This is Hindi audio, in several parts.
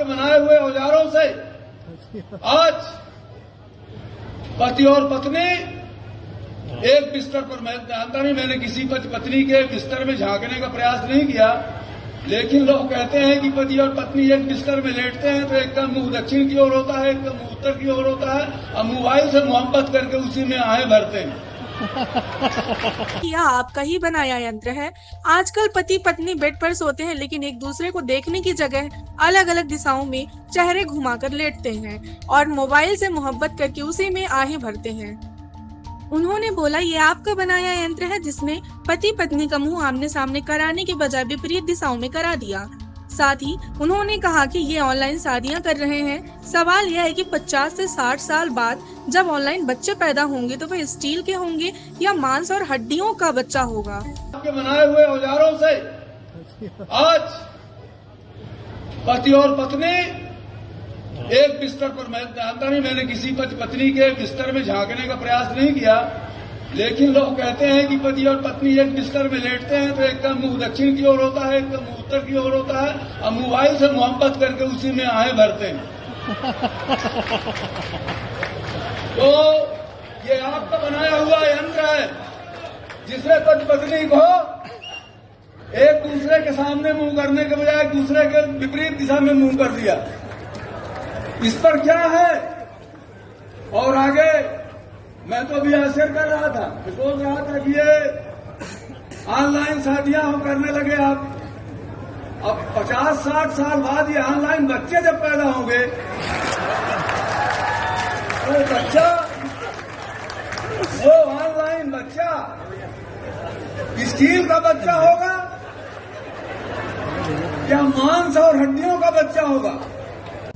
आपके बनाए हुए औजारों से आज पति और पत्नी एक बिस्तर पर, मैं जानता नहीं, मैंने किसी पति पत्नी के बिस्तर में झांकने का प्रयास नहीं किया, लेकिन लोग कहते हैं कि पति और पत्नी एक बिस्तर में लेटते हैं तो एक का मुंह दक्षिण की ओर होता है, एक का मुंह उत्तर की ओर होता है, और मोबाइल से मोहब्बत करके उसी में आहें भरते हैं। यह आपका ही बनाया यंत्र है। आजकल पति पत्नी बेड पर सोते हैं, लेकिन एक दूसरे को देखने की जगह अलग अलग दिशाओं में चेहरे घुमाकर लेटते हैं और मोबाइल से मोहब्बत करके उसी में आहें भरते हैं। उन्होंने बोला, ये आपका बनाया यंत्र है जिसने पति पत्नी का मुंह आमने सामने कराने के बजाय विपरीत दिशाओं में करा दिया। साथ ही उन्होंने कहा कि ये ऑनलाइन शादियां कर रहे हैं। सवाल यह है कि 50 से 60 साल बाद जब ऑनलाइन बच्चे पैदा होंगे तो वे स्टील के होंगे या मांस और हड्डियों का बच्चा होगा। आपके बनाए हुए औजारों से आज पति और पत्नी एक बिस्तर पर, मैं जानता नहीं, मैंने किसी पति पत्नी के बिस्तर में झांकने का प्रयास नहीं किया, लेकिन लोग कहते हैं कि पति और पत्नी एक बिस्तर में लेटते हैं तो एक का मुंह दक्षिण की ओर होता है, एक का मुंह उत्तर की ओर होता है, और मोबाइल से मोहब्बत करके उसी में आहें भरते हैं। तो ये आपका बनाया हुआ यंत्र है जिसमें पति पत्नी को एक दूसरे के सामने मुंह करने के बजाय एक दूसरे के विपरीत दिशा में मुंह कर दिया। इस पर क्या है? और आगे मैं तो अभी आश्चर्य कर रहा था, मैं सोच रहा था कि ये ऑनलाइन शादियां हम करने लगे। अब 50-60 साल बाद ये ऑनलाइन बच्चे जब पैदा होंगे तो बच्चा, वो ऑनलाइन बच्चा स्टील का बच्चा होगा या मांस और हड्डियों का बच्चा होगा?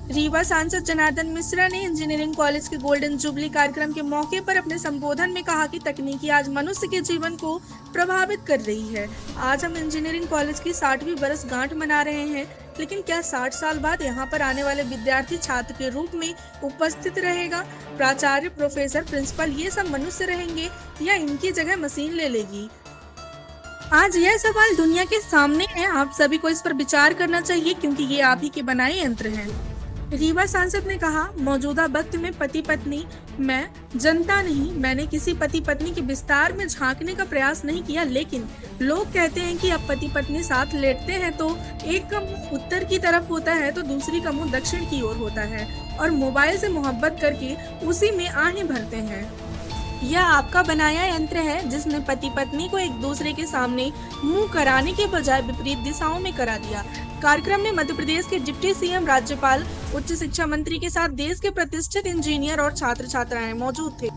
रीवा सांसद जनार्दन मिश्रा ने इंजीनियरिंग कॉलेज के गोल्डन जुबली कार्यक्रम के मौके पर अपने संबोधन में कहा कि तकनीकी आज मनुष्य के जीवन को प्रभावित कर रही है। आज हम इंजीनियरिंग कॉलेज की 60वीं बरसगांठ मना रहे हैं, लेकिन क्या 60 साल बाद यहाँ पर आने वाले विद्यार्थी छात्र के रूप में उपस्थित रहेगा? प्राचार्य, प्रोफेसर, प्रिंसिपल, ये सब मनुष्य रहेंगे या इनकी जगह मशीन ले लेगी? आज यह सवाल दुनिया के सामने है। आप सभी को इस पर विचार करना चाहिए, क्योंकि ये आप ही के बनाए यंत्र हैं। रीवा सांसद ने कहा, मौजूदा वक्त में पति पत्नी, मैं जनता नहीं, मैंने किसी पति पत्नी के विस्तार में झांकने का प्रयास नहीं किया, लेकिन लोग कहते हैं कि अब पति पत्नी साथ लेटते हैं तो एक का मुंह उत्तर की तरफ होता है तो दूसरी का मुंह दक्षिण की ओर होता है और मोबाइल से मोहब्बत करके उसी में आहें भरते हैं। यह आपका बनाया यंत्र है जिसने पति पत्नी को एक दूसरे के सामने मुंह कराने के बजाय विपरीत दिशाओं में करा दिया। कार्यक्रम में मध्य प्रदेश के डिप्टी सीएम, राज्यपाल, उच्च शिक्षा मंत्री के साथ देश के प्रतिष्ठित इंजीनियर और छात्र छात्राएं मौजूद थे।